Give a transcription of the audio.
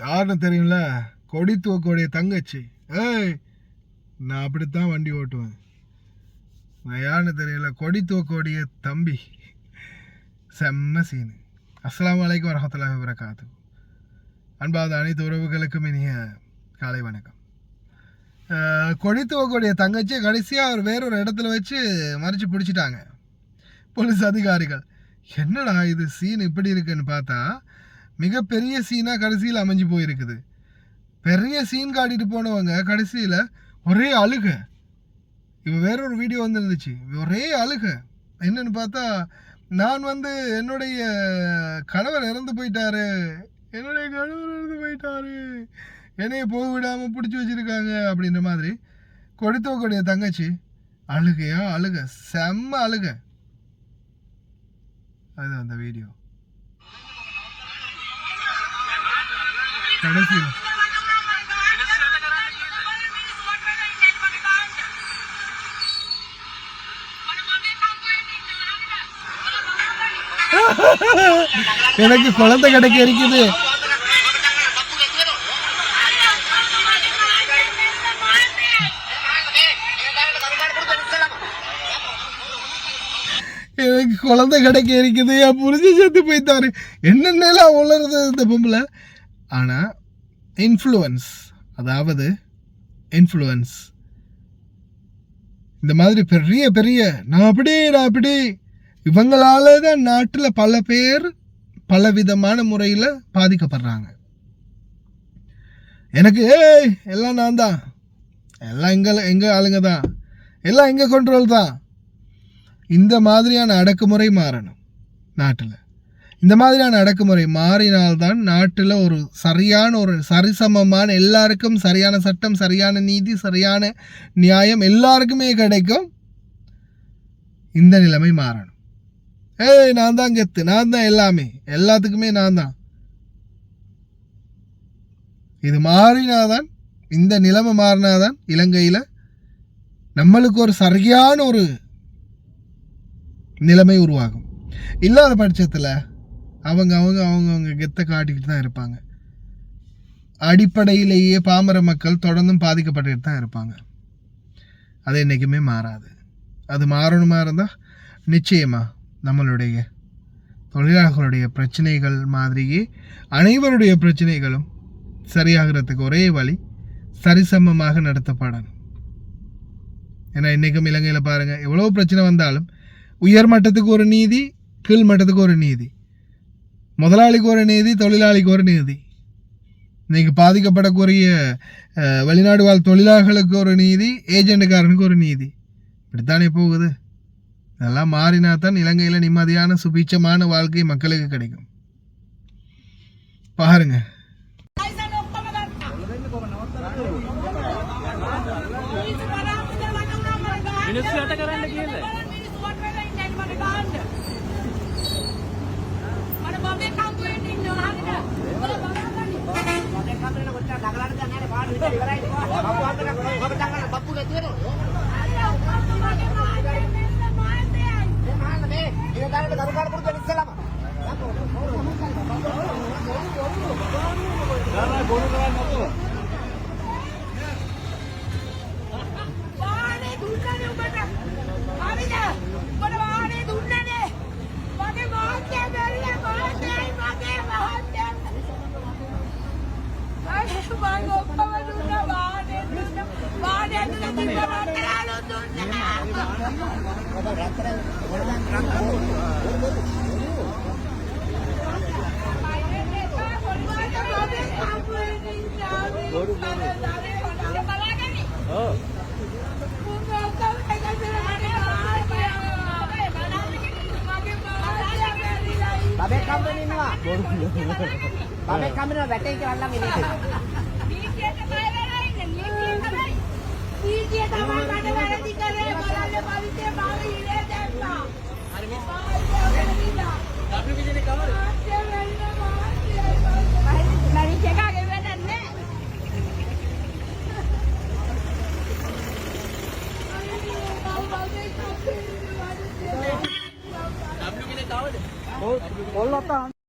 யாருன்னு தெரியும்ல, கொடி தூக்கோடைய தங்கச்சி. ஏய், நான் அப்படித்தான் வண்டி ஓட்டுவேன். நான் யாருன்னு தெரியல, கொடி தூக்கோடைய தம்பி. செம்ம சீனு. அஸ்ஸலாமு அலைக்கும் வரஹ்மத்துல்லாஹி வபரகாத்துஹு. அன்பாத அனைத்து உறவுகளுக்கும் இனிய காலை வணக்கம். கொடி தூக்கோடைய தங்கச்சி கடைசியாக அவர் வேறொரு இடத்துல வச்சு மறித்து பிடிச்சிட்டாங்க போலீஸ் அதிகாரிகள். என்னடா இது சீன் இப்படி இருக்குன்னு பார்த்தா மிகப்பெரிய சீனாக கடைசியில் அமைஞ்சு போயிருக்குது. பெரிய சீன் காட்டிட்டு போனவங்க கடைசியில் ஒரே அழுக. இப்போ வேறொரு வீடியோ வந்துருந்துச்சு, ஒரே அழுக. என்னன்னு பார்த்தா, நான் என்னுடைய கணவர் இறந்து போயிட்டாரு, என்னைய போக விடாமல் பிடிச்சி வச்சுருக்காங்க அப்படின்ற மாதிரி கொடுத்தவக்கூடிய தங்கச்சி அழுகையா அழுக, செம்ம அழுக. அது அந்த வீடியோ கடைசியில் எனக்கு குழந்தை கிடைக்க இருக்குது. எனக்கு குழந்தை கிடைக்க இருக்குது, என் புரிஞ்சு செத்து போய்த்தாரு. என்னென்னலாம் உளருது இந்த பொம்பளை. ஆனால் இன்ஃப்ளூயன்ஸ், அதாவது இன்ஃப்ளூயன்ஸ் இந்த மாதிரி பெரிய பெரிய நான் அப்படி இவங்களால தான் நாட்டில் பல பேர் பலவிதமான முறையில் பாதிக்கப்படுறாங்க. எனக்கு எல்லாம் நான் தான், எல்லாம் எங்கள் ஆளுங்க தான், எல்லாம் எங்கள் கண்ட்ரோல் தான். இந்த மாதிரியான அடக்குமுறை மாறணும் நாட்டில். இந்த மாதிரியான அடக்குமுறை மாறினால்தான் நாட்டில் ஒரு சரிசமமான, எல்லாருக்கும் சரியான சட்டம், சரியான நீதி, சரியான நியாயம் எல்லாருக்குமே கிடைக்கும். இந்த நிலைமை மாறணும். நான் தான் கெத்து, நான் தான் எல்லாமே, எல்லாத்துக்குமே நான் தான். இது மாறினாதான், இந்த நிலைமை மாறினாதான் இலங்கையில் நம்மளுக்கு ஒரு சரியான ஒரு நிலைமை உருவாகும். இல்லாத பட்சத்தில் அவங்க கெத்தை காட்டிக்கிட்டு தான் இருப்பாங்க. அடிப்படையிலேயே பாமர மக்கள் தொடர்ந்தும் பாதிக்கப்பட்டுக்கிட்டு தான் இருப்பாங்க. அது என்றைக்குமே மாறாது. அது மாறணுமா இருந்தால் நிச்சயமாக நம்மளுடைய தொழிலாளர்களுடைய பிரச்சனைகள் மாதிரியே அனைவருடைய பிரச்சனைகளும் சரியாகிறதுக்கு ஒரே வழி சரிசமமாக நடத்தப்படணும். ஏன்னா இன்றைக்கும் இலங்கையில் பாருங்கள், எவ்வளோ பிரச்சனை வந்தாலும் உயர் மட்டத்துக்கு ஒரு நீதி, கீழ் மட்டத்துக்கு ஒரு நீதி, முதலாளிக்கு ஒரு நீதி, தொழிலாளிக்கு ஒரு நீதி. இன்றைக்கி பாதிக்கப்படக்கூடிய வெளிநாடு வாழ் தொழிலாளர்களுக்கு ஒரு நீதி, ஏஜெண்டுக்காரனுக்கு ஒரு நீதி. இப்படித்தானே போகுது. இதெல்லாம் மாறினா தான் இலங்கையில் நிம்மதியான சுபீட்சமான வாழ்க்கை மக்களுக்கு கிடைக்கும். பாருங்க. Babek kamera battery kerana ini. Boleh tak?